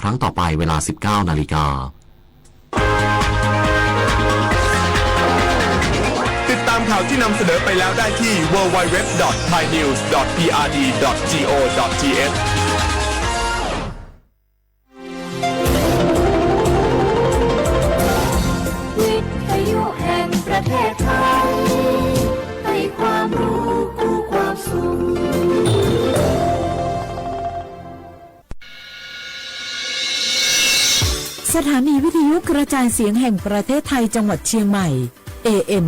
ครั้งต่อไปเวลา 19 นาฬิกาติดตามข่าวที่นำเสนอไปแล้วได้ที่ www.thainews.prd.go.thวิทยุแห่งประเทศไทยให้ความรู้คู่ความสุขสถานีวิทยุกระจายเสียงแห่งประเทศไทยจังหวัดเชียงใหม่ AM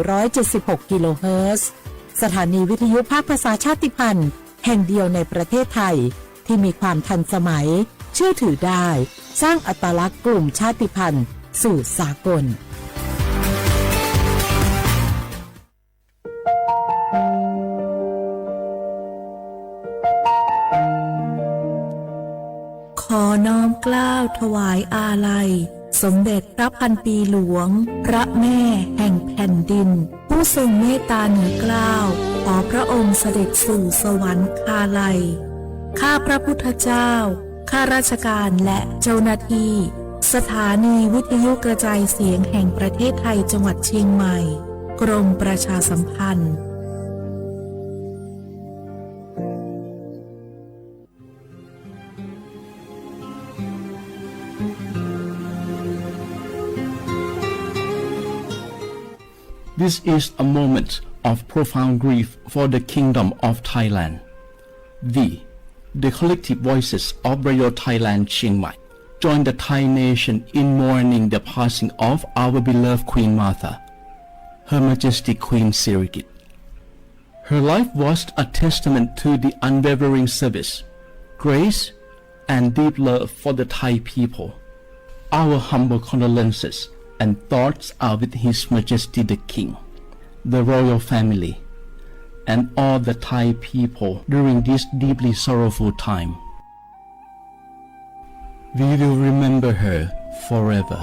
1476 กิโลเฮิรตซ์สถานีวิทยุภาคภาษาชาติพันธุ์แห่งเดียวในประเทศไทยที่มีความทันสมัยเชื่อถือได้สร้างอัตลักษณ์กลุ่มชาติพันธุ์สู่สากลขอน้อมเกล้าถวายอาลัยสมเด็จพระพันปีหลวงพระแม่แห่งแผ่นดินผู้ทรงเมตตาเหนือเกล้าขอพระองค์เสด็จสู่สวรรคาลัยข้าพระพุทธเจ้าข้าราชการและเจ้าหน้าที่สถานีวิทยุกระจายเสียงแห่งประเทศไทยจังหวัดเชียงใหม่กรมประชาสัมพันธ์This is a moment of profound grief for the Kingdom of Thailand. The collective voices of Royal Thailand Chiang Mai join the Thai nation in mourning the passing of our beloved Queen Martha, Her Majesty Queen Sirikit. Her life was a testament to the unwavering service, grace, and deep love for the Thai people. Our humble condolences and thoughts are with His Majesty the King, the royal family, and all the Thai people during this deeply sorrowful time. We will remember her forever.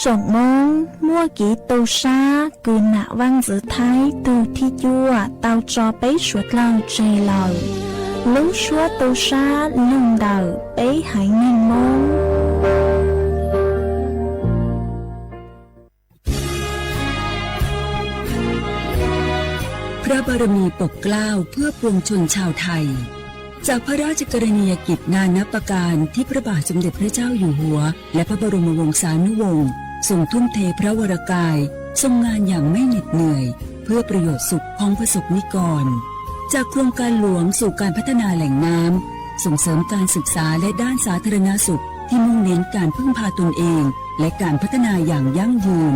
Trọng mong mua kỹ tàu xa cứ nạ văn giữ thái từ thi chua tàu cho bấy suốt lòng trời lời lúc suốt tàu xa lưng đầu bấy hãy nên mongพระบารมีปกเกล้าเพื่อปวงชนชาวไทยจากพระราชกรณียกิจนานับประการที่พระบาทสมเด็จพระเจ้าอยู่หัวและพระบรมวงศานุวงศ์ทรงทุ่มเทพระวรกายทรงงานอย่างไม่เหน็ดเหนื่อยเพื่อประโยชน์สุขของประสบนิกรจากโครงการหลวงสู่การพัฒนาแหล่งน้ำส่งเสริมการศึกษาและด้านสาธารณสุขที่มุ่งเน้นการพึ่งพาตนเองและการพัฒนาอย่างยั่งยืน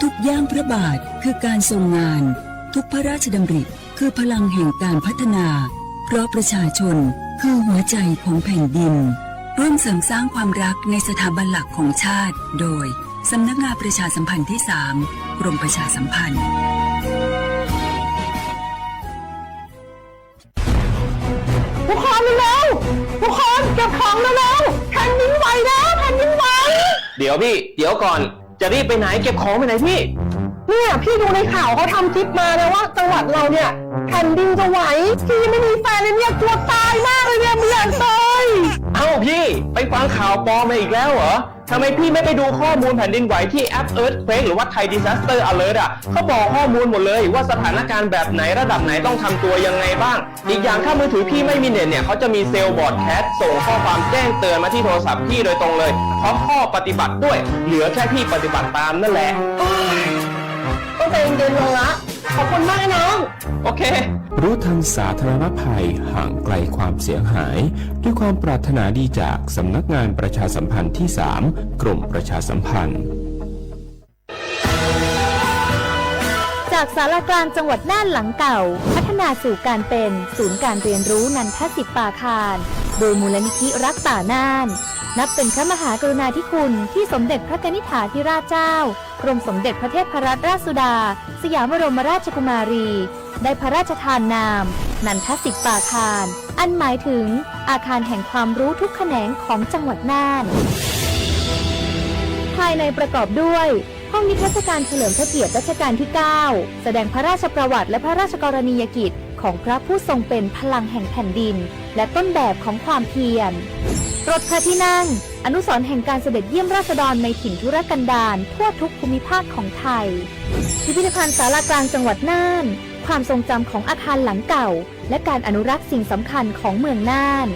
ทุกย่างพระบาทคือการทรงงานทุกพระราชดำริคือพลังแห่งการพัฒนาเพราะประชาชนคือหัวใจของแผ่นดินร่วมเสริมสร้างความรักในสถาบันหลักของชาติโดยสำนักงานประชาสัมพันธ์ที่ 3 กรมประชาสัมพันธ์ทุกคนเร็วทุกคนเก็บของเร็วแผ่นดินไหวแล้วแผ่นดินไหวเดี๋ยวพี่เดี๋ยวก่อนจะรีบไปไหนเก็บของไปไหนพี่เนี่ยพี่ดูในข่าวเขาทำคลิปมาเลยว่าจังหวัดเราเนี่ยแผ่นดินจะไหวพี่ไม่มีแฟนเลยเนี่ยกลัวตายมากเลยเนี่ยไม่อยากตายเอ้าพี่ไปฟังข่าวปลอมมาอีกแล้วเหรอทำไมพี่ไม่ไปดูข้อมูลแผ่นดินไหวที่แอป Earthquake หรือว่า Thai Disaster Alert เขาบอกข้อมูลหมดเลยว่าสถานการณ์แบบไหนระดับไหนต้องทำตัวยังไงบ้างอีกอย่างถ้ามือถือพี่ไม่มีเน็ตเนี่ยเขาจะมีเซลล์บอร์ดแคสส่งข้อความแจ้งเตือนมาที่โทรศัพท์พี่โดยตรงเลยพร้อมข้อปฏิบัติด้วยเหลือแค่พี่ปฏิบัติตามนั่นแหละก็ใจเย็นๆลงละขอบคุณมากน้องโอเครู้ทันสาธารณภัยห่างไกลความเสียหายด้วยความปรารถนาดีจากสำนักงานประชาสัมพันธ์ที่ 3 กรมประชาสัมพันธ์จากศาลากลางจังหวัดน่านหลังเก่าพัฒนาสู่การเป็นศูนย์การเรียนรู้นันทศิษย์ป่าคารโดยมูลนิธิรักป่าน่านนับเป็นพระมหากรุณาธิคุณที่สมเด็จพระกนิษฐาธิราชเจ้ากรมสมเด็จพระเทพรัตนราชสุดาสยามบรมราชกุมารีได้พระราชทานนามนันทศิษย์ป่าคารอันหมายถึงอาคารแห่งความรู้ทุกแขนงของจังหวัดน่าน ายในประกอบด้วยห้องนิทรรศการเฉลิมพระเกียรติรัชกาลที่ 9 แสดงพระราชประวัติและพระราชกรณียกิจของพระผู้ทรงเป็นพลังแห่งแผ่นดินและต้นแบบของความเพียรรถพระที่นั่งอนุสรณ์แห่งการเสด็จเยี่ยมราษฎรในถิ่นทุรกันดารทั่วทุกภูมิภาคของไทยพิพิธภัณฑ์ศาลากลางจังหวัดน่านความทรงจำของอาคารหลังเก่าและการอนุรักษ์สิ่งสำคัญของเมืองน่าน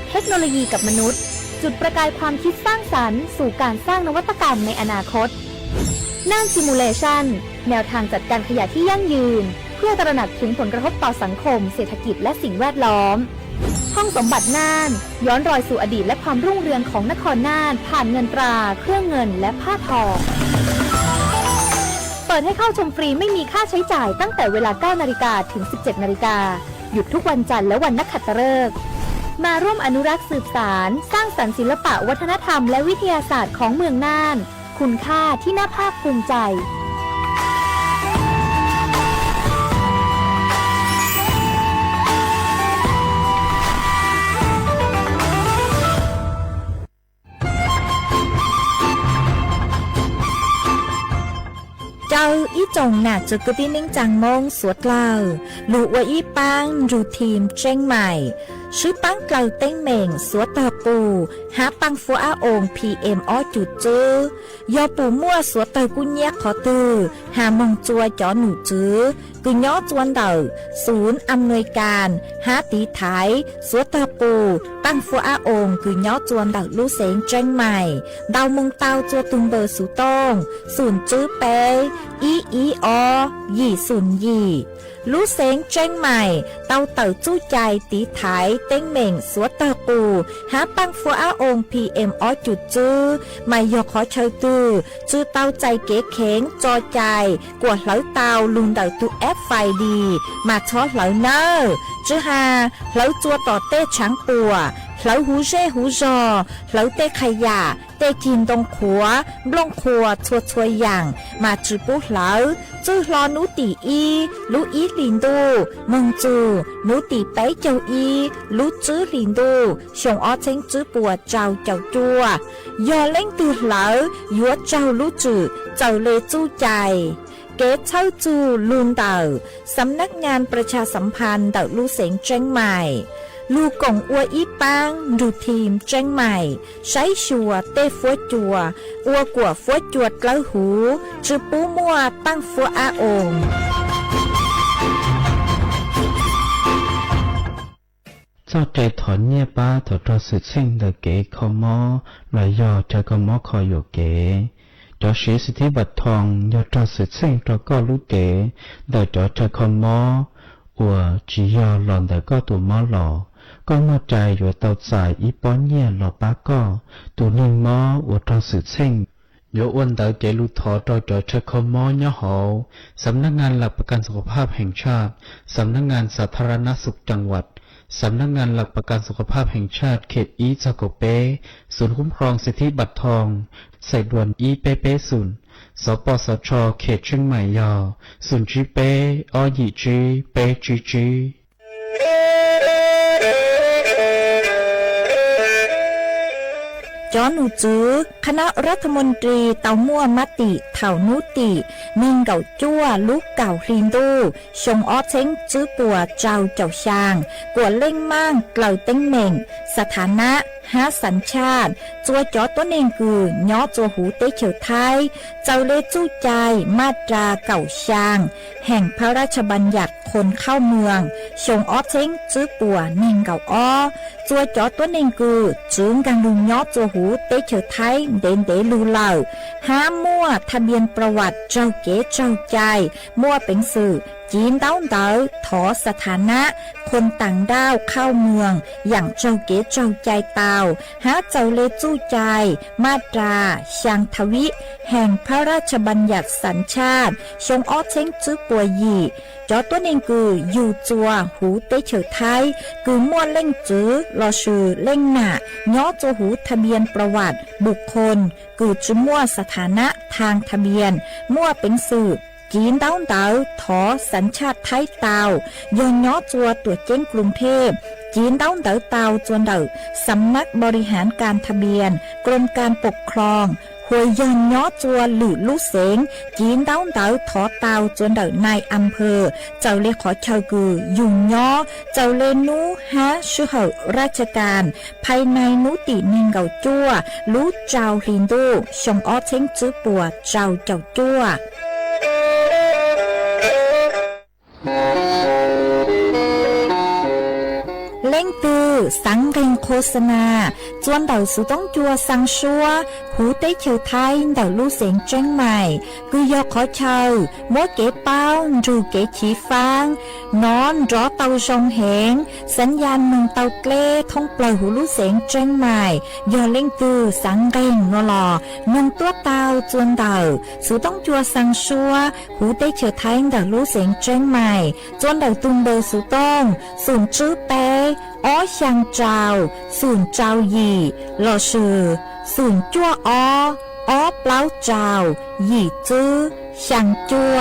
เทคโนโลยีกับมนุษย์จุดประกายความคิดสร้างสรรค์สู่การสร้างนวัตกรรมในอนาคตน่านซิมูเลชันแนวทางจัดการขยะที่ยั่งยืนเพื่อตระหนักถึงผลกระทบต่อสังคมเศรษฐกิจและสิ่งแวดล้อมห้องสมบัติน่านย้อนรอยสู่อดีตและความรุ่งเรืองของนครน่านผ่านเงินตราเครื่องเงินและผ้าทองเปิดให้เข้าชมฟรีไม่มีค่าใช้จ่ายตั้งแต่เวลา 9 นาฬิกาถึง 17 นาฬิกาหยุดทุกวันจันทร์และวันนักขัตฤกษ์มาร่วมอนุรักษ์สืบสานสร้างสรรค์ศิลปะวัฒนธรรมและวิทยาศาสตร์ของเมืองน่านคุณค่าที่น่าภาคภูมิใจเจ้าอีจงน่ะจะกึ่นิ่งจังมงสวดเล่าลูกว่าอีปังรูทีมเจ้งใหม่ชื่อปังเกลาเต้งเหม่งสวดตาปูหาปังฟัวอาองPM อ้อจุดจื้อยอปูมั่วสวดตากุญแยกขอตือหามองจัวจอหนูจื้อกุญย้อจวนเดาศูนย์อำนวยการหาตีไถสวดตาปูปังฟัวอาองกุญย้อจวนเดาลูเสงเจ้งใหม่เดามงเตาจัวตุงเบอร์สูต้องศูนย์จื้อเปอีอยี่ศูนย์ยี่ลูเสงเจ้งใหม่เตาเต่าจู้ใจตีไถเต้งเหม่งสวดตาปูหาปังฟัวอาองPM อ้อจุดจื้อไม่ยอขอเชยตือจื้อเตาใจเก๋เข็งจอใจกวดเหลาเตาลุงเดาตุแอฟไฟดีมาช้อเหลาเนอจื้อหาเหลาจัวต่อเต้ช้างปัวเหลาหูเช่หูจอเหลาเต้ขยะเต้กินตรงขัวบลงขัวชัวอย่างมาจื้อปุ๊เหลาจื้อรอนูตีอีลูอีลินดูมงจูนูตีไปเจ้าอีลูจื้อลินดูชงอ้อเช้งจื้อปัวเจ้าจัวยอเล่งตือเหลายัวเจ้าลูจื้อเจ้าเลจู้ใจเกตเช่าจูลุนเต่าสำนักงานประชาสัมพันธ์เต่าลูเสงเจ้งใหม่ลูกงอัวอีปังดูทีมเจ้งใหม่ใช้ชัวเต้ฟัวจัวอัวกัวฟัวจวดเล้าหูจื้อปูมัวปังฟัวอาองเจ้าใจถอนเนี่ยป้าถอดตัวสืบเส้นเดเก๋ขมอลอยยอใจก็มอคอยอยู่เก๋จอเสียสิทธิบัตรทองยอดตัวสืบเส้นตัวก็รู้เก๋เดจอใจขมออัวจียอหลอนแต่ก็ตัวมอหล่อก็มอใจอยู่เตาสายอีป้อนเนี่ยหล่อป้าก็ตัวนิ่งมออัวตัวสืบเส้นโยอ้วนเต๋อเจลูทอต่อจอชะคอมอยะหอสำนักงานหลักประกันสุขภาพแห่งชาติสำนักงานสาธารณสุขจังหวัดสำนักงานหลักประกันสุขภาพแห่งชาติเขตอีจโกเปศูนย์คุ้มครองสิทธิบัตรทองใส่ด่วนอีเปเปศูนย์สปสชเขตเชียงใหม่ยอศูนย์จีเปอยีจีเปจีจีจอหนูจื้อคณะรัฐมนตรีเตามั่วมติเถ่านุติเมงเก่าจั่วลูกเก่าคลีนดูชงอ้อเช้งจื้อปัวเจ้าช่างกวดเล่งมั่งเกล่าเต้งเหม่งสถานะหาสัญชาติจัวจอตัวเองคือย้อจัวหูเตเฉียวไทยเจ้าเลจู้ใจมาตราเก่าช่างแห่งพระราชบัญญัติคนเข้าเมืองชงอ้อเช้งจื้อปัวเน่งเก่าอ้อจัวจอตัวเองคือจึงกังลุงย้อจัวหูเตเฉียวไทยเด่นเดลูเหล่าห้ามมั่วทะเบียนประวัติเจ้าเก๋เจ้าใจมั่วเป็นสื่อจีนเต้าเต๋อถอสถานะคนต่างด้าวเข้าเมืองอย่างเจ้าเก๋เจ้าใจเตาหาเจ้าเลจู้ใจมาตราชังทวิแห่งพระราชบัญญัติสัญชาติชงอ้อเช้งจื้อปัวยีจอตัวเองคืออยู่จัวหูเตเฉียวไทยคือมั่วเล่งจื้อรอชื่อเล่งหน้าย้อจัวหูทะเบียนประวัติบุคคลคือจื้อมั่วสถานะทางทะเบียนมั่วเป็นสื่อ จีนดาวเต๋อถอสัญชาติไทยเตาย้อนย้อจัวตัวเจ้งกรุงเทพจีนดาวเต๋อเตาจวนเด๋อสำนักบริหารการทะเบียนกรมการปกครองหวยย้อนย้อจัวหรือลูกเสงจีนดาวเต๋อถอเตาจวนเด๋อนายอำเภอเจ้าเลขอเชากือยุ่งย้อเจ้าเลนูฮะชื่อเหอราชการภายในนุตินิงเกาจัวรู้เจ้าลินดูชงอ้อเช้งจื้อปัวเจ้าจัวเล่งตือสังเริงโฆษณาจวนเดาสุต้องจัวสังชัวหูเต้เฉียวไทยเดาลู่เสียงเจ้งใหม่คือยอขอเชาโมเก๋เป้าจูเก๋ฉีฟางนอนรอเตาชงเหงสัญญาณมึงเตาเกล้ท่องปล่อยหูลู่เสียงเจ้งใหม่ยอเล่งตือสังเริงนอลอเงินตัวเตาจวนเดาสุต้องจัวสังชัวหูเต้เฉียวไทยเดาลู่เสียงเจ้งใหม่จวนเดาตุงเบอร์สุต้องสูนจื้อเป้อ้อช่างเจ้าสูนเจ้าหยี่หล่อชื่อสูนจั่วอ้อเปล่าเจ้าหยี่จื้อช่างจั่ว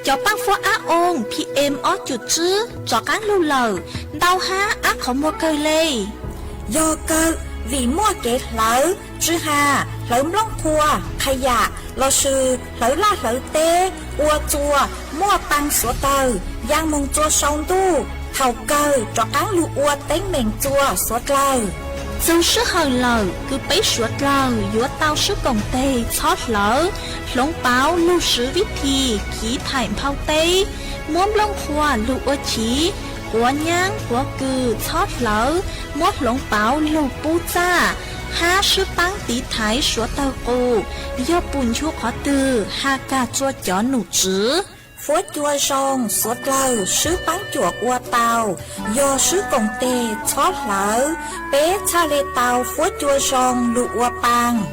cho bác phó á ôn PM ó chuột chứ cho cán lưu lờ đau há á không mua cơ lê do cơ vì mua kẹt lỡ chứ hà lỡ lông thua thay dạ lo sư lỡ la lỡ tê ua chua mua tăng số tờ giang mông chua sông tu thầu cơ cho cán lưu ua tính mình chua số tờ dù sức hơn lờ cứ bấy suốt lờ dúa tao sức công tê chót lỡ lông báo lưu sứ viết thì khí thải phao tê muốn lông khoa lưu ua chí của nhang của cừ chót lỡ mốt lông báo lưu bú cha ha sư tăng tí thái số tao cô do bùn chua khó từ ha ca chua chó nụ chứ phốt chua rong suốt lâu sứ bánh chuột qua tàu do sứ công tê chót lỡ bé cha lê tàu phốt chua rong lụ qua bang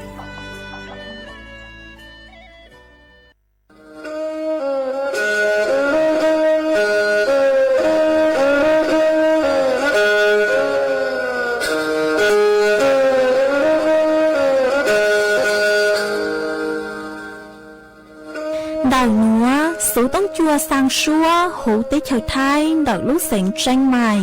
số tông chua sang xua hủ tế trời thái đợi lúc sảnh tranh mày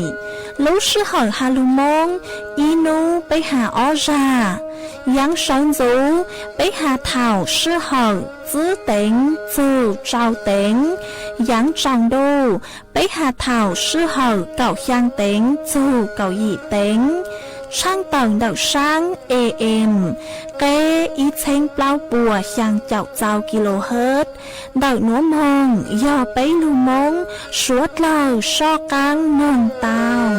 lúc sư hỏi hà lưu mông inu bế hà ó ra giáng sáng dấu bế hà thảo sư hỏi giữ tính dù trao tính giáng tràng đô bế hà thảo sư hỏi cậu khang tính dù cậu dị tính sang tầng đậu sáng AM kế ý chênh bao bùa sang chậu trao kHz đậu núa mông do bấy lưu mông suốt lâu so căng nông tàu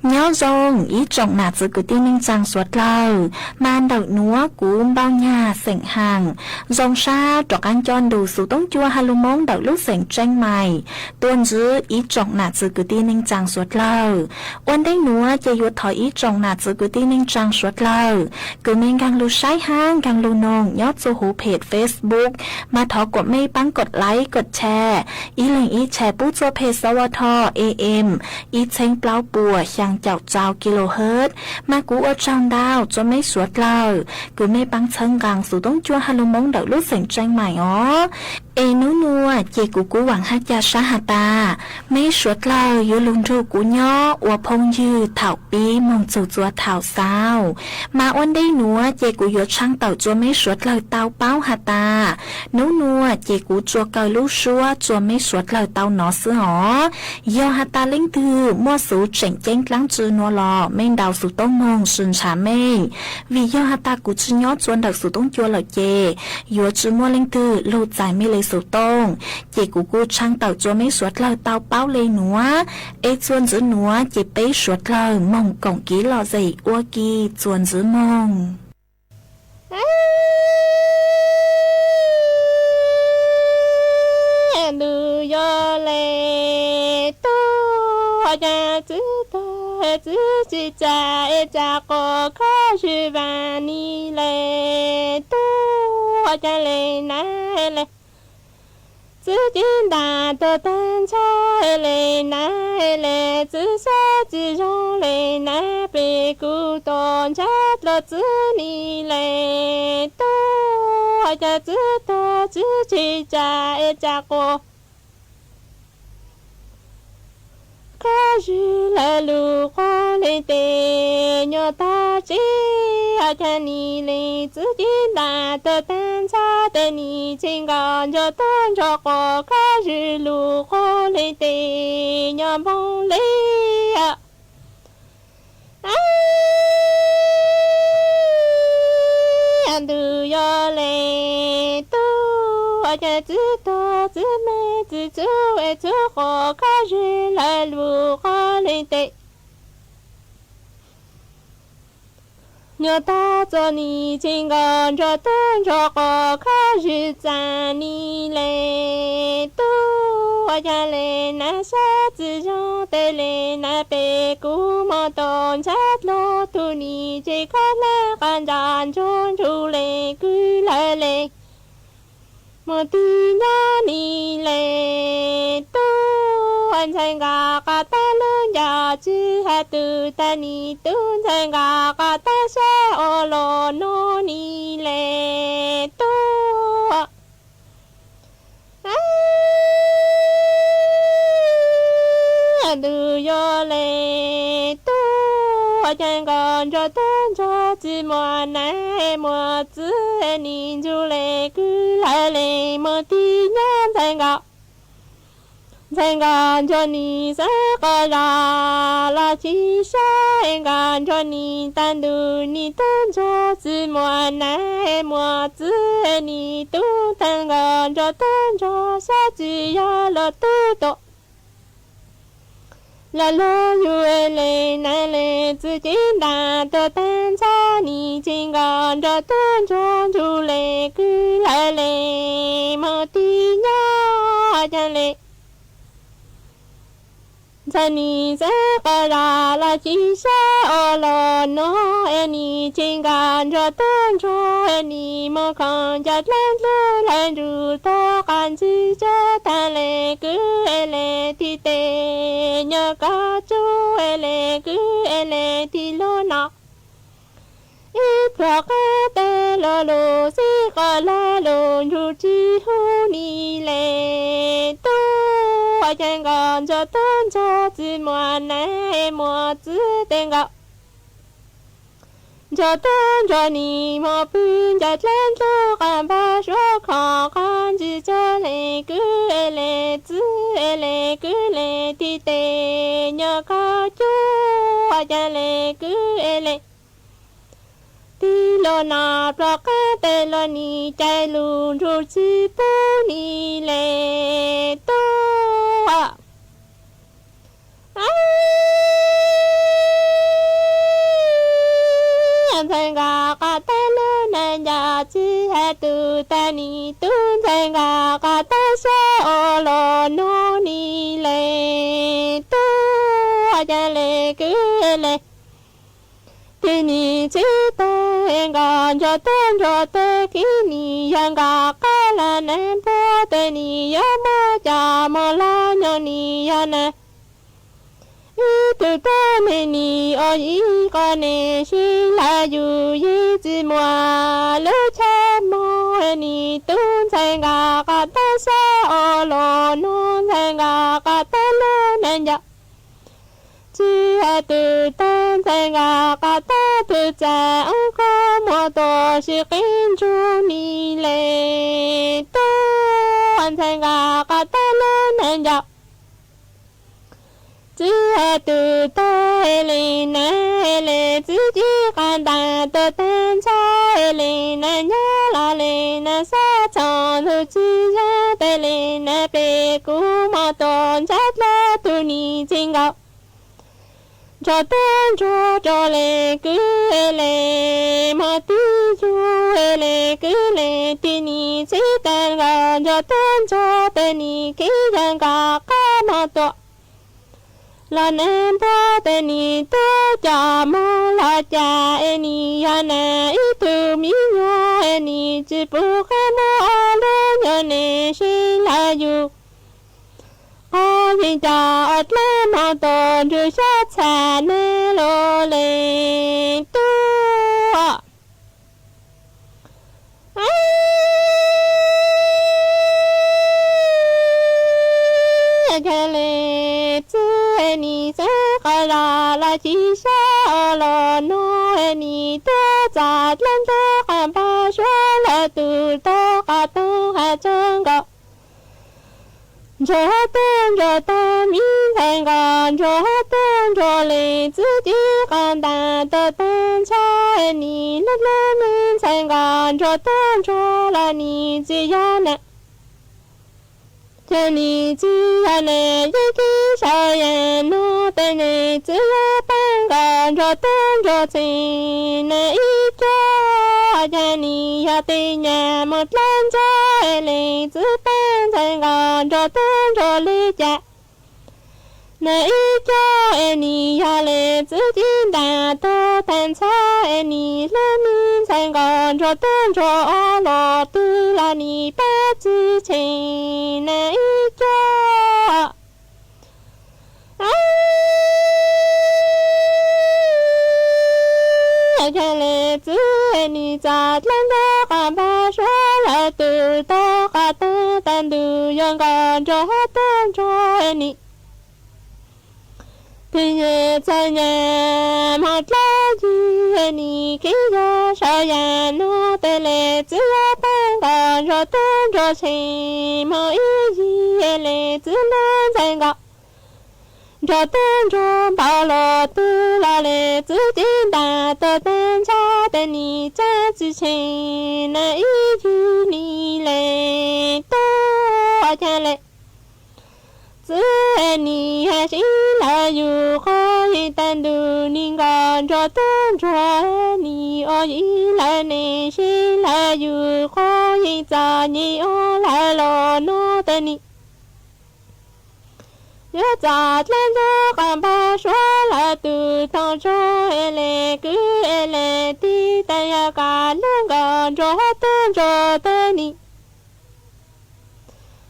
nhớ rong ý trọng nạt sự cứ tiên ninh trang suốt lâu man đậu núa cú bao nhà sảnh hàng rong xa trọc ăn chọn đủ số tông chua halu mong đậu lúc sảnh tranh mày tuôn giữ ý trọng nạt sự cứ tiên ninh trang suốt lâu ôn đấy núa chơi yuột thỏi ý trọng nạt sự cứ tiên ninh trang suốt lâu cứ mình càng lưu sai hang càng lưu nông nhớ số hữu page Facebook mà thọกดไม่ปังกดไลค์กดแชร์อีหลิงอีแชร์ปุ๊บตัวเพจสวท AM อีเช้งเปล่าปัวช่างเจ้าเจ้ากิโลเฮิรตมากูเอาช่างดาวจนไม่สวดเลยกูไม่ปังเชิงกลางสู่ต้องจัวฮัลโหลมงเดาลูกเสียงใจใหม่อ๋อเอนัวเจกูหวังฮัจยาชาหาตาไม่สวดเลยอยู่ลุงจูกูย่ออวพงยืดเถาปีมองจู่จัวเถาสาวมาอ้วนได้หนัวเจกูยดช่างเต่าจัวไม่สวดเลยเต่าเป้าหาตานัวเจกูจัวเกยลูกชัวจัวไม่สวดเลยเต่าหนอซื้อหอยอหาตาเล่งตือมั่วสูเจ๋งเจ้งกลางจือนัวลอไม่ดาวสู่ต้องมองสุนชาไม่วิยอหาตากูจือยอจวนดักสู่ต้องจัวเลยเจยัวจือมั่วเล่งตือลูกใจไม่เลยสู่ต้องเจกูช่างเต่าจัวไม่สวดเลยเต่าเป้าเลยหนัวเอจวนจือหนัวเจไปสวดเลยมองกงกี้หล่อใจอ้วกีจวนจือมองดูยอเลตัวnhà chữ ta 自己在家过考试完你嘞，多我家嘞奶嘞。自己打的单车嘞，奶嘞，自杀自容嘞，奶被孤单家了子女嘞，多我家知道自己在家过。可是了路过嘞的牛大街，而且你嘞自己拿的单车的你情感就当着过，可是路过嘞的牛梦嘞呀，哎，都要嘞都。我家知道自美自主为出火，可是来路好嘞的。牛大做你情感着等着我，可是在你嘞都。我家嘞那下自容的嘞那被古毛东家路途你这个来看战中出嘞古来嘞。một tí nhá ni lệ tu anh thành gà cả ta lớn già chứ hai từ ta ni tu thành gà cả ta sẽ ô lô nô ni lệ tu từ yo lệ tu anh còn cho tên cho chỉ mùa này mùa thứ ni du lệ cứ lại lệ một tí nhá thành gà cho ni sẽ có ra là chỉ sẽ gà cho ni tan du ni tên cho chỉ mùa này mùa thứ ni tu thành gà cho tên cho sẽ chỉ là tu độ la lo yu le na le自己打的单车你情感着等着出来cứ来嘞莫地呀呀嘞在你这个啦啦几下哦咯喏哎你情感着等着哎你莫看着来路来路多看自己谈嘞cứ嘞thì tê nhớ cả chú ele cứ ele thì lo nọ ít ra cái tê lo lo si có la lo ru chi hu ni lệ tu ở trên còn cho tên cho chỉ mùa này mùa thứ tên gạo cho tên cho ni mùa pin cho lên tu cảm ba số khó khăn chỉ cho lệ cứ ele thứ ele cứ lệ thì tê nhớ cả chú ở trên lệ cứ ele tí lo nọ ra cái tê lo ni chạy luôn rồi chỉ bố ni lệ tu à thành gà cả ta lớn này nhà chỉ hai từ ta ni tuôn thành gà cả ta sẽ ô lô nô ni lệ tu à cha lệ cứ lệ thì ni chỉ ta gà cho tên cho tên khi ni yang gà cả là nên bố tên ni ya ma cha ma la nhớ ni ya nè từ ta mẹ ni ở ý con nè chỉ là dù ý chỉ mua lỡ cha mua ni tuôn thành gà cả ta sa ở lò non thành gà cả ta lớn nên ya chỉ là từ ta thành gà cả ta từ cha ông có mua đồ chỉ kinh chú ni lệ tuôn thành gà cả ta lớn nên ya chỉ là từ ta lệ na lệ chỉ can ta từ tên cha lệ na nhớ là lệ na sa chọn từ chỉ ra tê lệ na bê cú mà tôn chát la tu ni chính gạo cho tên cho lệ cứ lệ mà tí chú lệ cứ lệ tí ni chỉ tên gạo cho tên cho tên ni kí dân cả cá mà tổ là nem to tên ni to cha mô là cha ni ya na ít tu mi nhỏ ni chỉ bu khá mô lo nhỏ nè xin là yêu có gì cho ở lên mà tồn rồi sát xa nè lo lên tu cái lệ chứ ni sẽ cái là chỉ sao lo nói ni ta chặt lên ta làm ba số là từ ta cả tu hà chân gạo cho tên cho ta mi thành còn cho tên cho lệ chứ chỉ còn ta tự tên cho ni lúc lên mi thành còn cho tên cho là ni chỉ ya nè cho ni chỉ ya nè chỉ khi sao ya nó tên này chỉ ya ban còn cho tên cho chỉ nè ít cho cho ni ya tên nhà một lần cho lệ chứ ban thành còn cho tên cho lệ cha nè ít cho ni ya lệ chứ chính ta to thành sao ni lên mi thành còn cho tên cho lo tư là ni ba chữ chính nè ít cho cái lệ chữ ni chặt lên đó cả ba số là từ to cả tư tên từ dân còn cho tên cho ni thì nhẹ chạy nhẹ một lá gì ni kia sao ya nó tên lệ chữ ban còn cho tên cho chỉ mỗi gì lệ chữ lên thành gạo cho tên cho bao lô tư là lệ chữ chính ta tự tên cho tên ni cha chữ chỉ là ý chữ ni lệ to cha lệ chữ ni hay chỉ là dù khó thì tên đủ ni còn cho tên cho ni ở ý là ni chỉ là dù khó thì cha ni ở lại lo nó tên ni nhớ chặt lên đó cả ba số là từ thằng cho lệ cứ lệ đi tay cả lên gần cho tên cho tên ni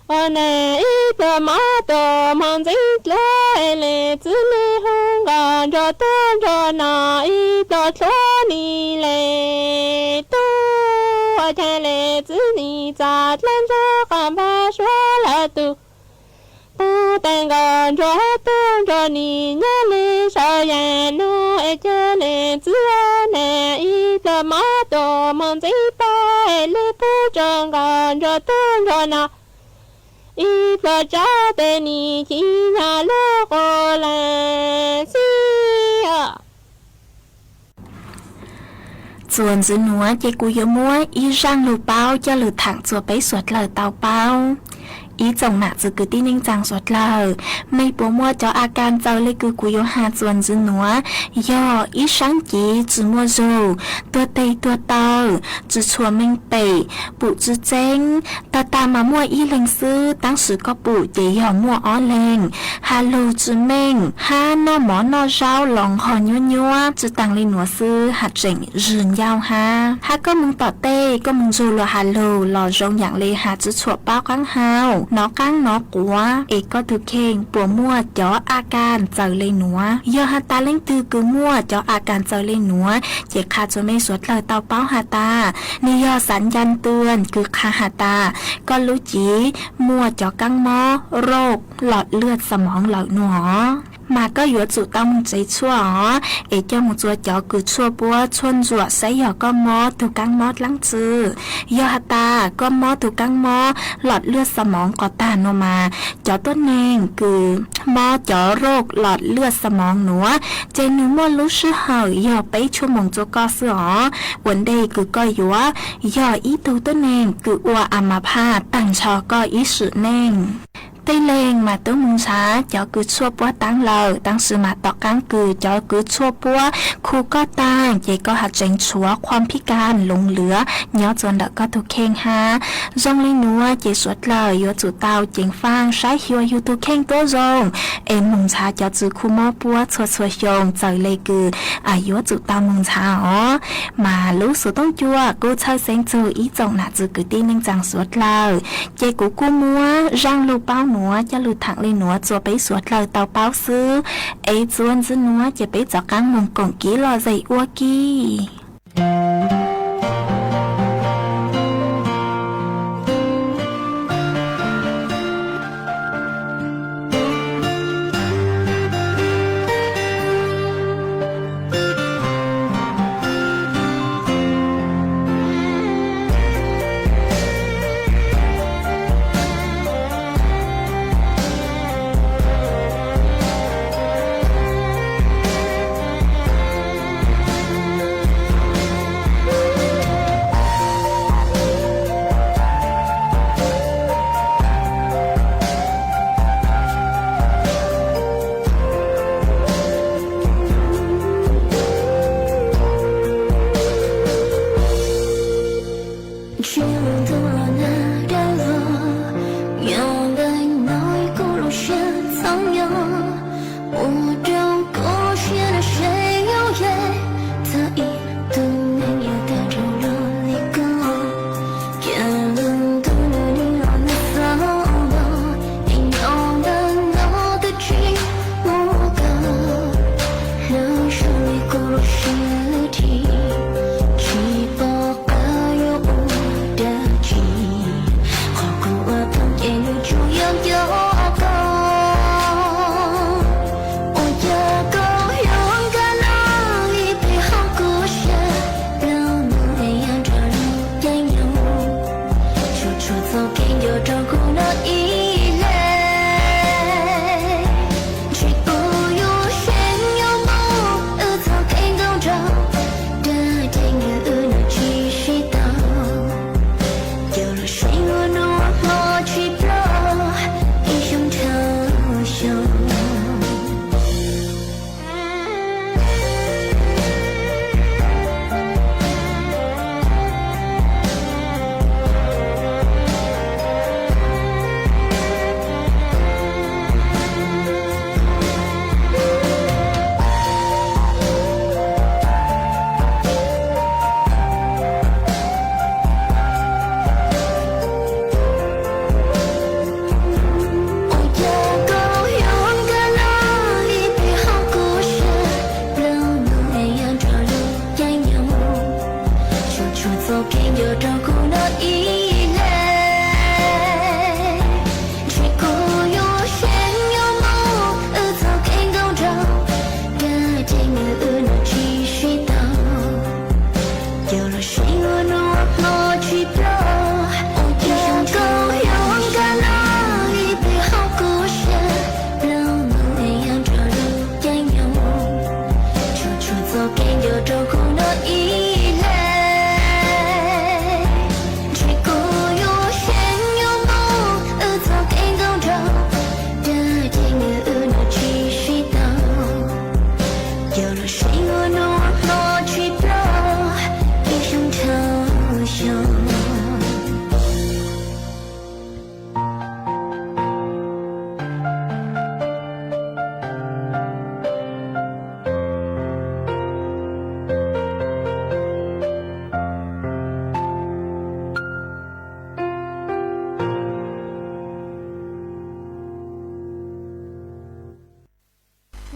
ở này ít mà tờ mong dịch lệ chứ mi hơn gần cho tên cho nó ít cho ni lệ tu ở nhà lệ chứ ni chặt lên đó cả ba số là từ ta tên còn cho tên cho ni nhớ li sao ya nó cho lệ chứ nè ít mà tờ mong dịch ba lệ bu tròn còn cho tên cho nó ít là cha tên ni chỉ là lo cô là gì à chuẩn dữ núa chỉ cú yếu múa ý răng lù bao cho lù thẳng chùa bấy suốt lời tàu bao ý chồng nạ dự cứ tin ninh rằng suốt lời mấy bố mua cho a can giàu lấy cứ cú yếu hà chuẩn dữ núa do ý sáng chỉ chỉ mua dù tua tây tua tàu chỉ chùa minh bể bụ chỉ chênh ta mà mua ý linh sư当时có bụ để nhỏ mua ó lên hà lù chỉ mình hà nó mỏ nó rau lòng hò nhua nhua chỉ tăng lên núa sư hạt chỉnh rừng giao hà có mừng tỏ tê có mừng dù là hà lù lò rong dạng lê hà chỉ chùa bao căng hào nó căng nó quá ấy có thực khen bùa mua cho a can giờ lên núa do hà ta lên từ cứ mua cho a can giờ lên núa chỉ khá cho mấy suốt lời tao báo hà ta nên do sẵn danh tuôn cứ khá hà ta có lũ chỉ mua cho căng mó rộp lọt lướt sầm mỏng lợn nữa mà có yếu chủ tâm giấy chua ấy cho một chua chó cứ chua búa chuôn ruột sẽ nhỏ con mó từ căng mót lắng chư do hà ta con mó từ căng mó lọt lướt sầm mỏng có ta nó mà chó tốt nền cứ mó chó rộp lọt lướt sầm mỏng nữa trên núi mua lú sư hở do bấy chua mỏng cho co sữa vấn đề cứ coi yếu do ý tu tốt nền cứ ua mà pha tặng cho coi ý sự nền tây lên mà tớ mùng xá cho cứ chua búa tăng lờ tăng sự mà tọt cán cứ cho cứ chua búa khu có ta vậy có hạt tránh chúaความพิการหลงเหลือnhớจนđã có thuộc khen ha dòng lên núa chỉ suốt lời yo chủ tàu chính phang sai hiu yu tu khen tố dòng em mùng xá cho chữ khu mò búa chua chua dòng trời lê cứ yo chủ tàu mùng xá ó mà lúc số tông chua cô chơi sáng chữ ý dòng nạ chữ cứ tin nên chẳng suốt lời chế của cô mua răng lù bao múa cho lù thẳng lên núa chua bấy suốt lời tàu bao sư ấy chuan dư núa chỉ bấy cho căng mùng cổng ký lo dậy ua kì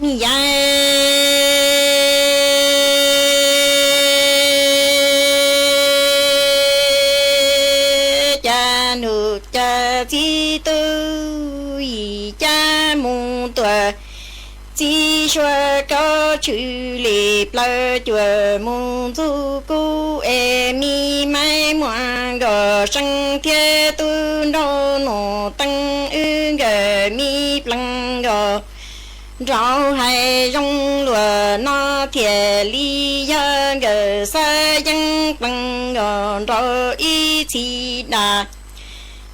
mi ya cha nu cha chi tu yi cha mong tua chỉ xóa có chữ lệ plơ chùa mong du cu em mi mai ngoan gờ sang thiên tu đâu nổ tăng ư gờ mi plăng gờ rau hay rong lúa nó thiệt li ya gờ sa dân plăng gờ rau y chi đà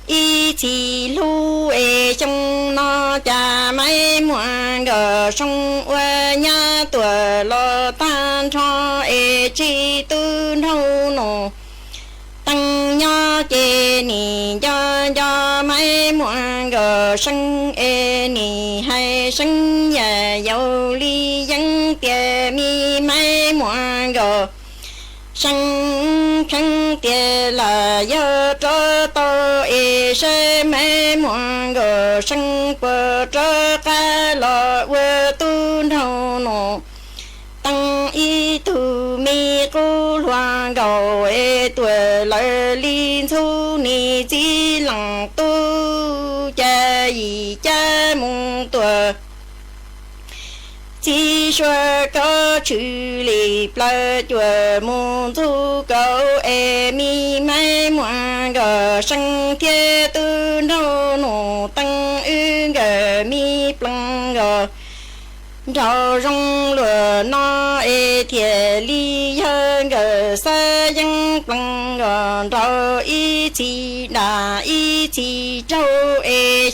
ý chỉ lu trong nó cha mấy muộn gờ sông qua nhà tuổi lo tan cho chi tư đâu nổ tăng nhớ chê nì cho mấy muộn gờ sân nì hay sân nhà giàu ly dân tiền mi mấy muộn gờ sân khăn tiền là do cho tôi sẽ mấy muộn gờ sân bờ cho cái lọ quê tu đâu nổ tăng y tu mi cô loan gầu tuổi lời liên thu ni chỉ lặng tu cha gì cha mong tuổi chỉ cho có chữ lì plơ chùa mong thu cầu mi mai ngoan gờ sang thiên tư đâu nổ tăng ư gờ mi plăng gờ rau rong lửa nó thiệt ly hơn gờ sa dân plăng gờ rau ý chỉ đà ý chỉ trâu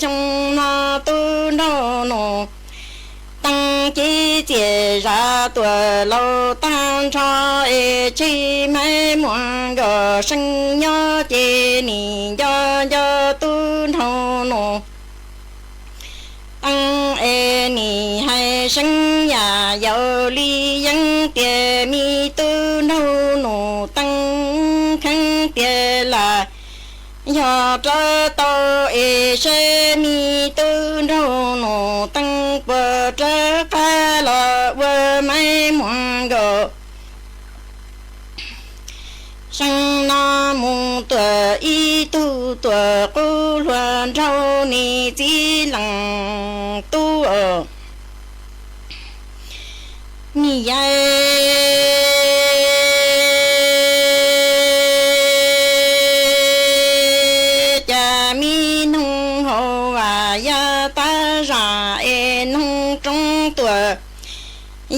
trong nó tư đâu nổ tăng chi chia ra tuổi lâu tan cho chi mấy muộn gờ sinh nhớ chi nì do tu thâu nô tăng nì hay sinh nhà giàu ly dân tiền mi tu thâu nô tăng khăn tiền là do cho tôi sẽ mi tư đâu nổ tăng bờ trở cái lọ bờ mấy mòn gờ sang nó mùng tuổi y tu tuổi cô loạn rau ni chỉ lặng tu ở ni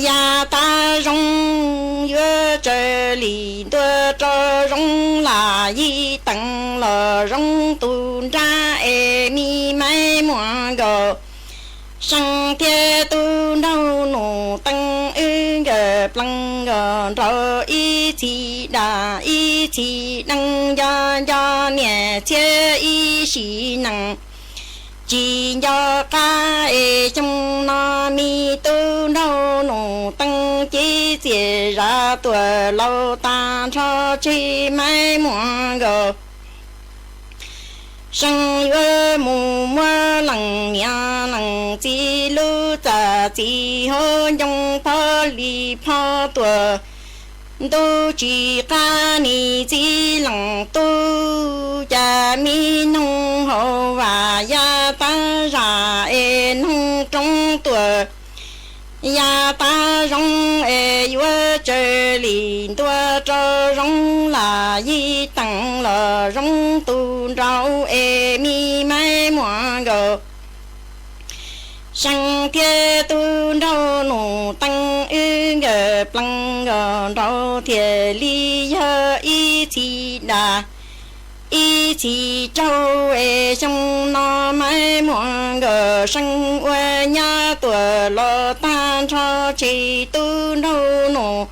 ya ta rong yue zhe li de zhe rong la yi tang le rong tu ra mi mai mo go sang thiên tu đâu nổ tăng ư gờ plăng gờ rơ y chỉ đà y chỉ năng do nhẹ chế y chỉ năng chỉ do ca trong nó mi tư đâu nổ tăng chỉ chỉ ra tuổi lâu ta cho chi mai mua gờ sang yue mù mua lằng nhà lằng chỉ lu trả chỉ hô trong phơ li phơ tuổi tu chỉ ca ni chỉ lằng tu cha mi nông hậu và ya ta ra nông trong tuổi ya ta rong yue chơi lìn tua cho rong là yi tặng là rong tu rau mi mai mua gờ sang thiên tu đâu nổ tăng ư gờ plăng gờ đâu thiệt ly hơ y chỉ đà y chỉ trâu trong nó mai mua gờ sang quê nhà tuổi lo tan cho chỉ tu đâu nổ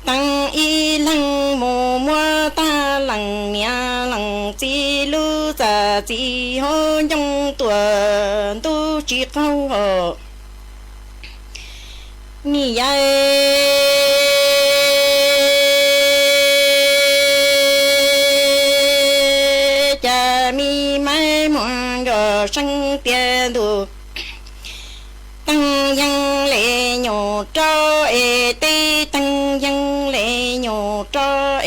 tăng y lăng mồ mua ta lăng nhà lăng chỉ lu giả chỉ hô trong tuổi tu chỉ câu hờ ni cha mi mai mua gờ sang tiền đủ tăng dân lệ nhổ cho tê tăng dân lệ nhổ cho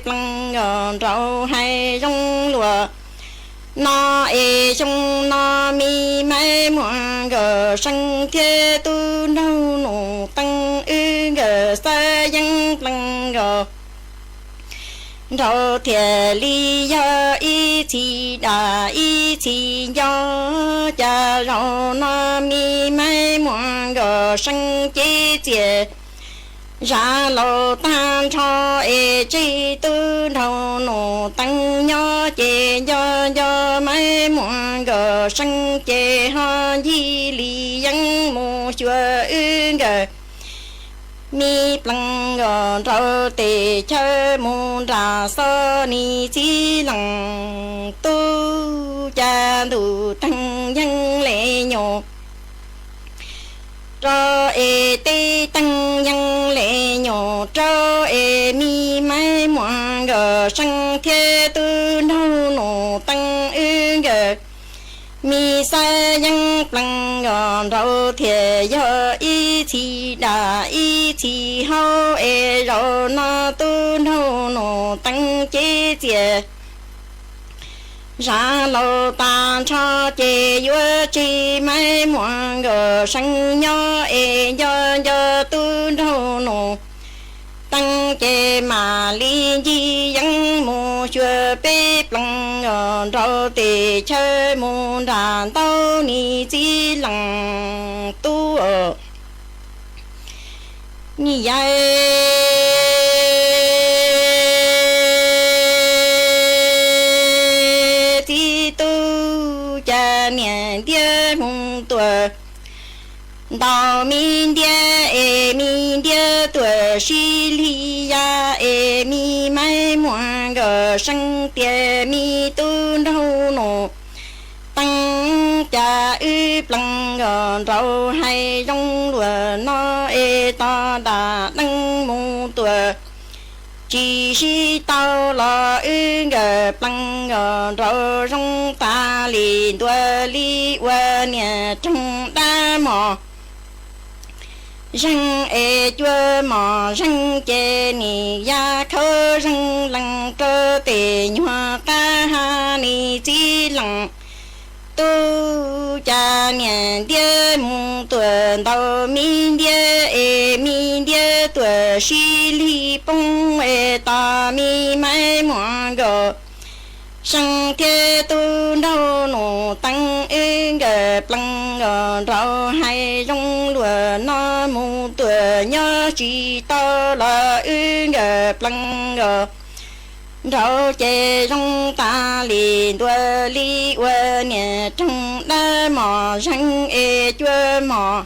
plăng rau hay rong lúa nó trong nó mi mai mua gờ sang thiên tu đâu nổ tăng ư gờ sa dân plăng gờ rau thiệt ly do y chỉ đà y chỉ do cha rau nó mi mai mua gờ sang chế chế ra lô tan cho chỉ tư đầu nổ tăng nhớ chê do mấy muộn gờ sân chê ho di li dân mù chùa ương gờ mi plăng gờ rau tê chơi mù ra sơ ni chi lăng tu cha đủ tăng dân lệ nhộ cho tê tăng dân lệ nhộ cho mi mai muộn gờ sân thế tư đâu nổ tăng ương gờ mi sa dân plăng gờ rau thiề do ý chi đà ý chi hao rau na tư đâu nổ tăng chế chế ra lô ta cho chê vua chi mai muộn gờ sân nhớ do tư đâu nổ tăng chê mà li di dân mù chùa bếp lăng gờ rau tê chơi mù đàn tao ni chi lăng tu ở ni dạy niệm địa mùng tuổi đạo minh địa tuổi sĩ lý ya mi mai muộn gờ sanh địa mi tu đâu nổ tăng cha ư plăng gờ rau hay trong lúa nó ta đã đăng mùng tuổi chỉ si tao là ư gờ plăng gờ rau trong ta li đua li qua nhà trong đá mò răng chua mò răng chê ni ya khơ răng lăng cơ tề nhòa ta ha ni chi lăng tu cha nhà địa mùng tuần đầu mi địa tuần sĩ li bông ta mi mai muộn gờ sang thế tu đâu nổ tăng gờ plăng gờ rau hay trong lúa nó mù tuổi nhớ chỉ tao là gờ plăng gờ rau chè trong ta li đua li qua nhà trong đá mò răng chua mò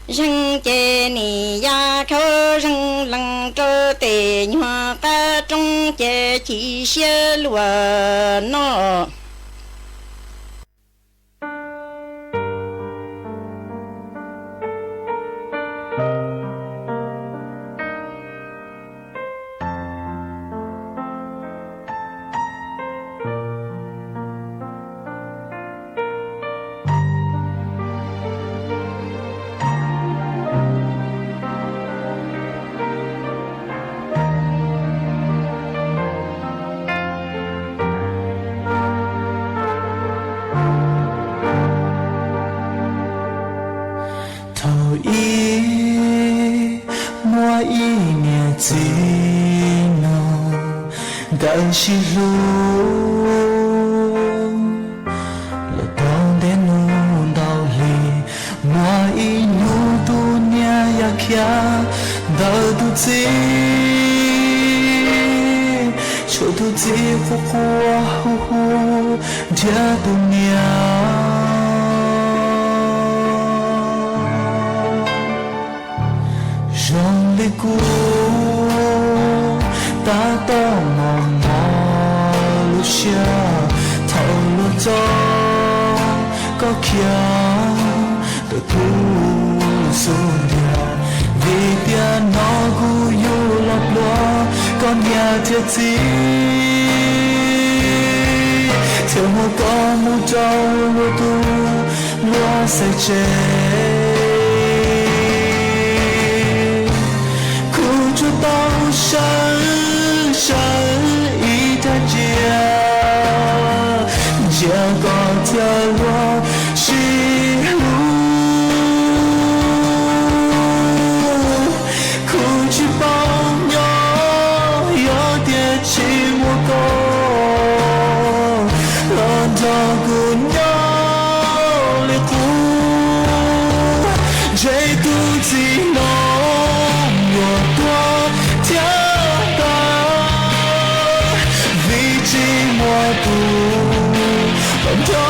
răng chè ni ya khơ răng lăng cơ tề nhòa ta trong chè chỉ xe lúa nó dan silu la don de nu dao li moi nu dunia ya kya da du zi cho du zi hu hu dia dunia jean le cours ta to mong lu xia thâu lu cho có kia được tu xuống nhà vì tiền nó gu yu lọt lúa con nhà thiệt gì thiếu một con mu trâu lu tu lúa say chê khu cho tao sáng一台街，结果掉落西路，哭泣抱有点寂寞够，让这姑娘离苦。cu còn cho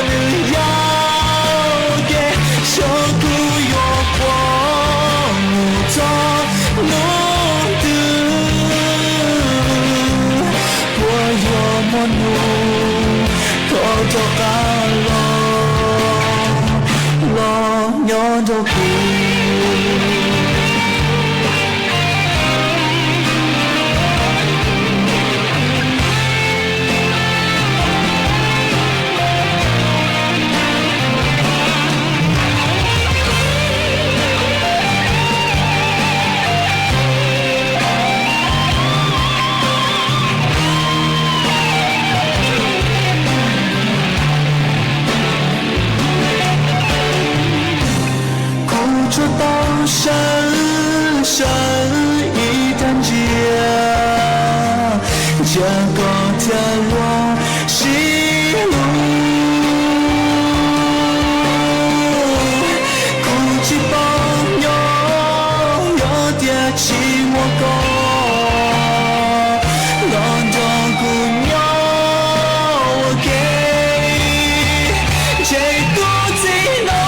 nữ giao kê cho cu yo qua ngủ cho nụ tư qua yo mon nụ có cho cả lo nhớ cho cu cho tao sáng sáng ý tan chia cha có theo lo xí lu cũng chỉ bao nhỏ tia chỉ một con lon cho cùng nhau ok chạy tu gì nó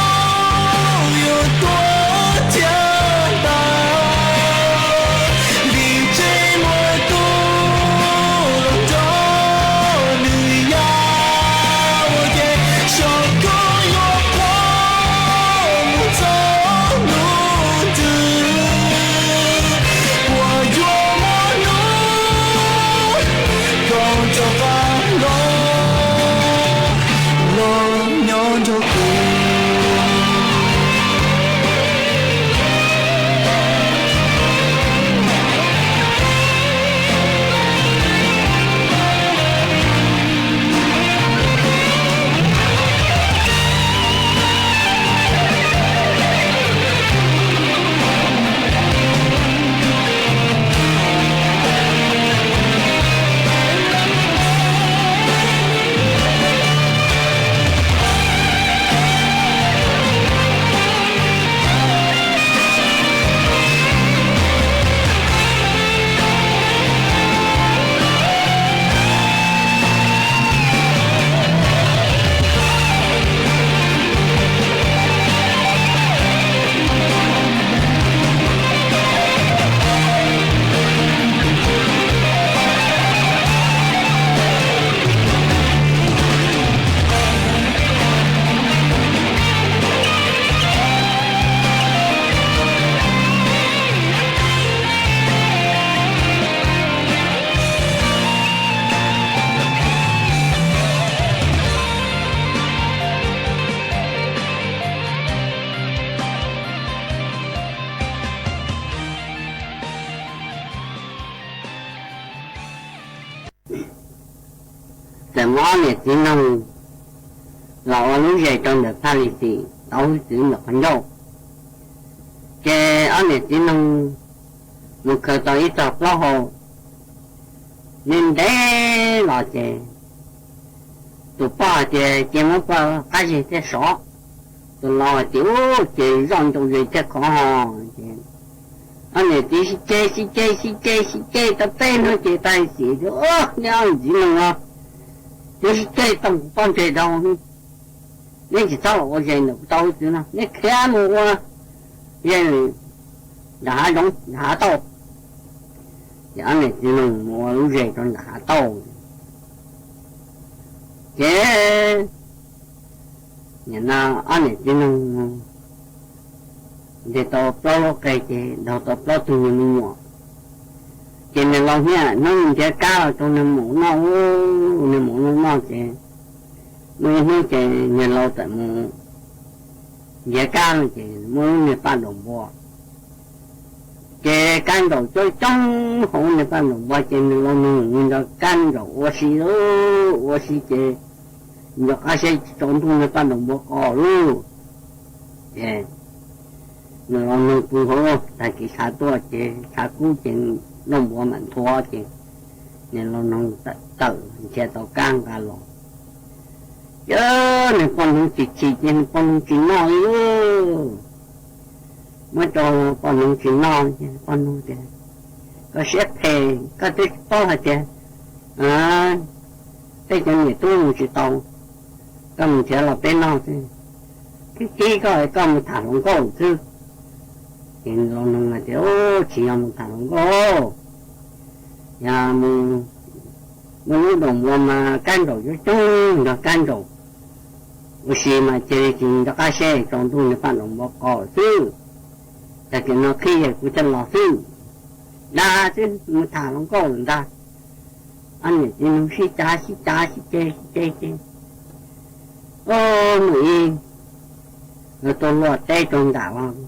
món này chỉ nông lẩu lúc về trong được pha lì xì nấu chỉ được bánh dâu cái ăn này chỉ nông một khởi tàu ít tập lo hồ nên để là chè tụi ba chè chè mất ba cái gì thế sọ tụi lo tiểu chè rong trong gì thế khó hò anh này chỉ chè tập tên nó chè tay xì chứ nhau chỉ nông à就是这动放这刀，你去找我人了，刀子呢？你看我人拿龙拿刀，然后只能我人就拿刀，这你那俺呢只能这刀不了该这刀不了对你们我。cái này lo nha nó chơi cao trong năm mũ nó chơi nó chơi nhà lâu tại mũ chơi cao chơi mũ nhà ban đồng bò chơi can đầu chơi trong hồ nhà ban đồng bò chơi nó mình nó can đầu oxy chơi nhọc ai chơi trong thùng nhà ban đồng bò cò luôn chơi nó cũng hồ tại cái xa tua chơi xa cú chơi nông bộ mình thua chứ nên nó nông tự che tàu cang cả lò chứ này con chỉ trên con chỉ nói mới cho con chỉ nói chứ con chứ có xếp thề có thích to hả chứ tới cho người tôi một chỉ tàu có một chế là bên nào chứ cái có một thằng không có chứ thì lòng là kiểu chỉ là một thằng không có nhà mình lúc đồng mà can rồi cho chung là can rồi vì mà chơi thì đã cá xe trong tôi nó phản động báo cỏ chứ tại vì nó khi của chân lò chứ đa chứ một thằng không có người ta anh ấy chỉ nó xí cha chơi ô mày rồi tôi lo tê trong đảo không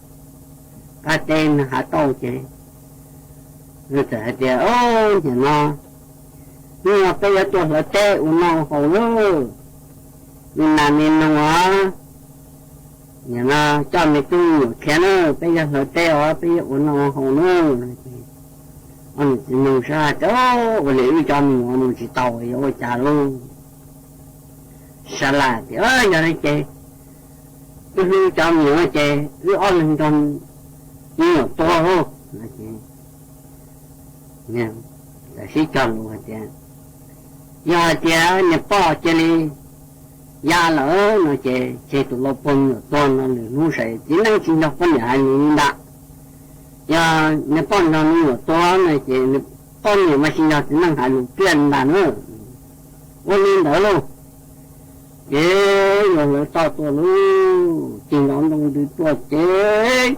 cá tên hả tàu chơi rồi tại vì ô thì nó nhưng mà bây giờ tôi là tê nó hầu luôn mình làm nên nó nhà nó cho mình tu nhiều khéo nữa bây giờ là tê ở bây giờ nó hầu nữa anh chỉ nấu ra đó và nếu cho mình nó chỉ tàu thì ôi chà luôn salad thì ơi nhà này chơi cứ cho mình nó chơi cứ ăn lên trong nhiều to luôn là chơi nha là sĩ cho luôn hả chơi giờ chơi nhập bỏ chơi đi ya lỡ nó chơi tụi lo bông to nó nuôi sấy chỉ năng chỉ nó phân nhà như đã giờ nhập bỏ nó nuôi to nó chơi con nhiều mà sinh ra chỉ năng hại lục tiền là nữa ôn lên đỡ luôn chế rồi to luôn chỉ nó đông đi to chế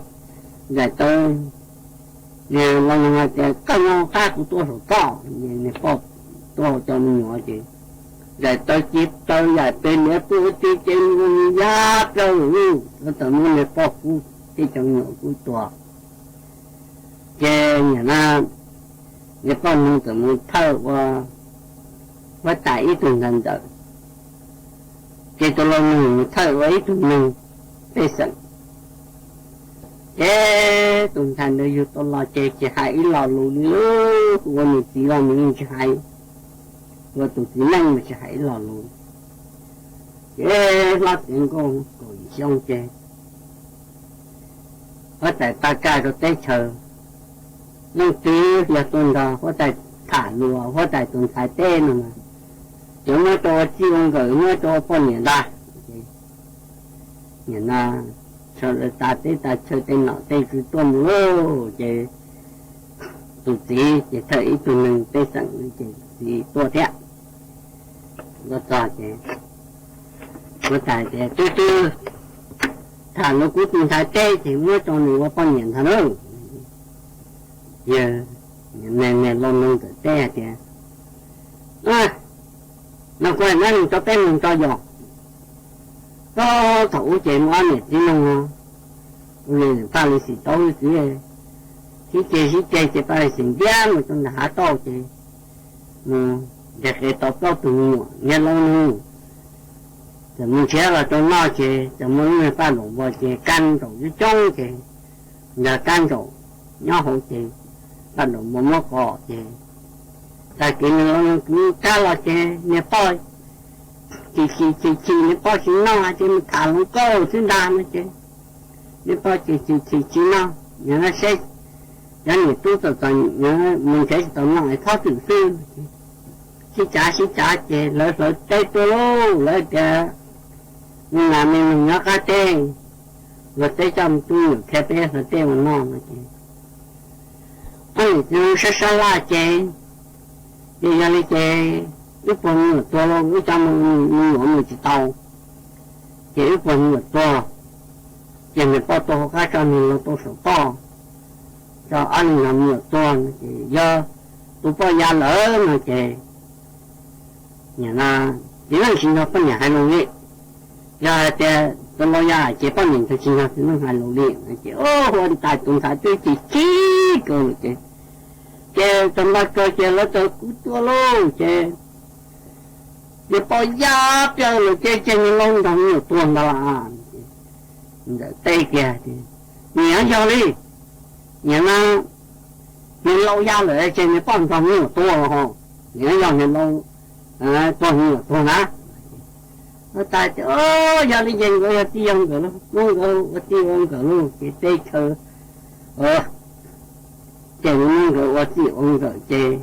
giải tôi nè lần này chế cân nhau khác của tôi rồi to nè bỏ to cho mình nhỏ chị giải tôi chip tôi giải bên nữa tôi đi trên giá rồi nó tự nhiên nè bỏ cú đi trong nhỏ cú to chế nhà na nè con mình tự nhiên thở và tại ý tưởng thành đời chế tôi lo mình thở với ý tưởng mình bây giờ chế tụi thành đời yêu tôi lo chế hãy lo lù nữa và mình chỉ lo mình chỉ hãy và tụi chỉ năng mà chỉ hãy lo lù chế lo tiền con rồi xong chế có tại ta ca rồi tới chờ nhưng tí là tuần đó có tại thả lùa có tại tuần thả tên mà chúng nó cho chi ông gửi nó cho con nhà ta nhà na cho ta tới ta chơi tên nọ tên cứ tuần lô chứ tụi tí chỉ thấy tụi mình tới sẵn thì to thế nó to chứ có tại chứ thả nó cũng tuần thả tên thì nó cho nó con nhà thằng nữa giờ nè lo nông tự té kìa nó quên nó cho tên mình cho giọt có thủ chuyện quá nhiệt chứ nông nên ta lấy xì tối xí chê chỉ phải xì giang mà trong hạ to chứ để cái tóc to từ nghe lâu nữa thì mình chế là trong nó chứ thì mình phải lủng vào chứ căn rồi chứ trông chứ là căn rồi nhỏ hậu chứ ta đồng một món cỏ chứ ta kỹ nó cứ cá là chứ nè bò chỉ nè bò chỉ nó chứ mình thả lông câu chứ đàn nữa chứ nè bò chỉ nó nhớ nó sẽ nhớ nhỉ tôi tao nhớ mình sẽ tao nói tháo tự sư xí chả chứ lỡ tê tôi luôn lỡ kìa nhưng mà mình nhớ cá tê rồi tê trong tôi kẹp bé rồi tê mà non chứ nó sẽ la chế bây giờ đi chế ít phần to luôn cái trong mình chỉ tàu chế ít phần to chế mình to cái cho mình to số to cho anh làm nhiều to giờ tôi có nhà lỡ mà chế nhà na chỉ là sinh ra phân nhà hai lồng đi giờ chế tôi lo nhà chế phân nhà tôi sinh ra thì nó hai lồng đi chế ô hồi tại tụng thái tôi chỉ cơ chế chế trong đó cơ chế nó tôi cú tua luôn chế để bỏ giá cho rồi chế những lông trong nhiều tuần đó là tây kia thì nhớ cho đi nhớ nó những lâu giá rồi chế những bọn trong nhiều tua rồi nhớ cho những lâu tuần nhiều tuần á nó tại chứ giờ đi dành rồi ti ông rồi nó ti ông rồi luôn cái tây cơ chế những người ở chị ông rồi chế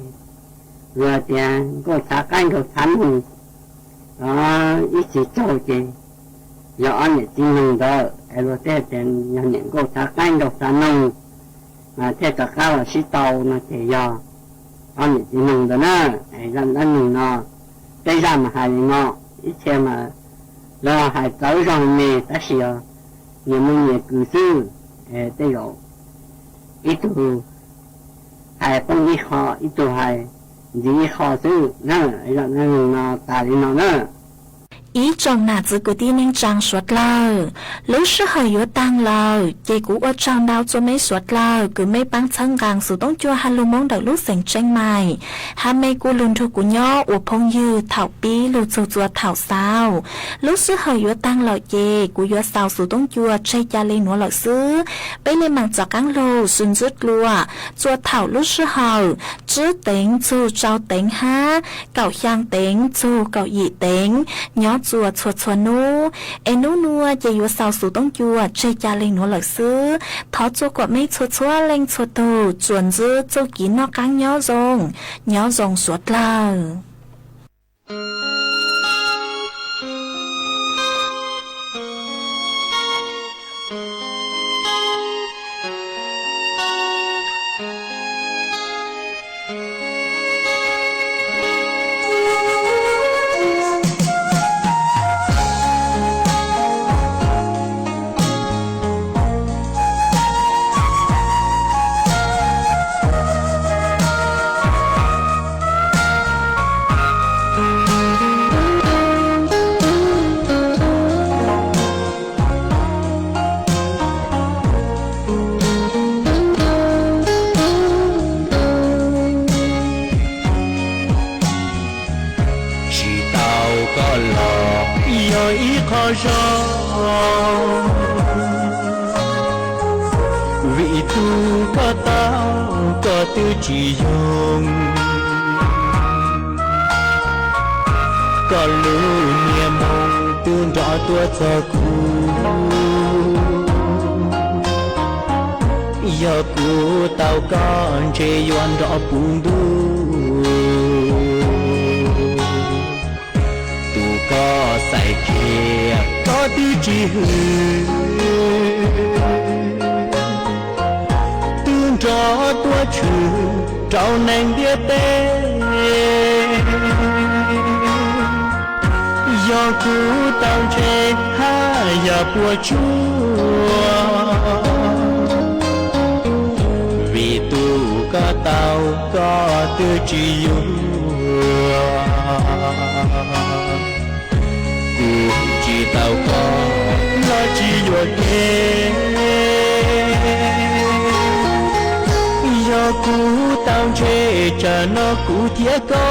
rồi thì có thả canh rồi thắn 一起做的，要按你技能的，而且等要能够他干到他弄，这个干了是刀那这样，按你技能的呢，让你呢，这样嘛还呢，一切嘛，然后还走上面，但是啊，你们也故事，这个，一度还帮一好，一度还。gì khó xử nè là nó tại nó nè ý trong nà giữ của tiên nên trang suốt lờ lúc sư hơi yếu tăng lờ chị cũ ở trong đau cho mấy suốt lờ cứ mấy băng thân gàng sự tống chua hà lưu mong đợi lúc sành tranh mày hà mấy cô lùn thu của nhỏ ủa phong dư thảo bí lưu chua chua thảo sao lúc sư hơi yếu tăng lờ chị cũ yếu sao sự tống chua chơi cha lên nó lờ sư bây lên màng giọt cắn lô xuân rứt lùa chua thảo lúc sư hơi chứ tính chu trao tính ha cậu香tính chu cậu dị tính nhỏ chùa chùa chùa nu em nu nua chỉ yếu sao số đông chùa chơi cha lên nó lợi sư thọ chùa của mấy chùa chùa lên chùa tù chuẩn dư châu kín nó căng nhỏ rồng suốt là vì tu có tao có tư chỉ dùng có lưu niệm mong tương rõ tua cho cũ giờ cũ tao con chê doan rõ buồn đu tu có sai kia có tư chỉ hư cho tua chữ trao nành địa tê do cũ tao chê ha ya bùa chúa vì tu có tao có tư chỉ dùng cũ chỉ tao có lo chỉ yo kê cũ tao chê cha nó cũ thiệt có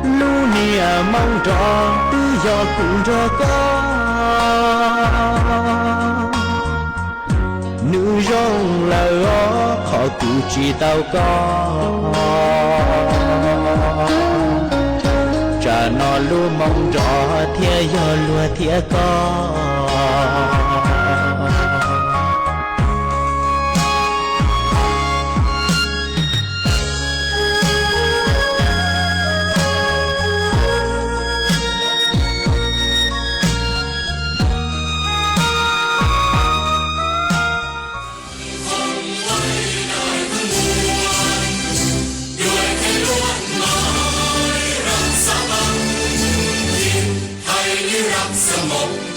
lu nia mong trò tư do cũng cho có nữ rong là ó khó cũ chỉ tao có cha nó lu mong trò thiệt do lúa thiệt có Hãy subscribe cho kênh Ghiền Mì Gõ để không bỏ lỡ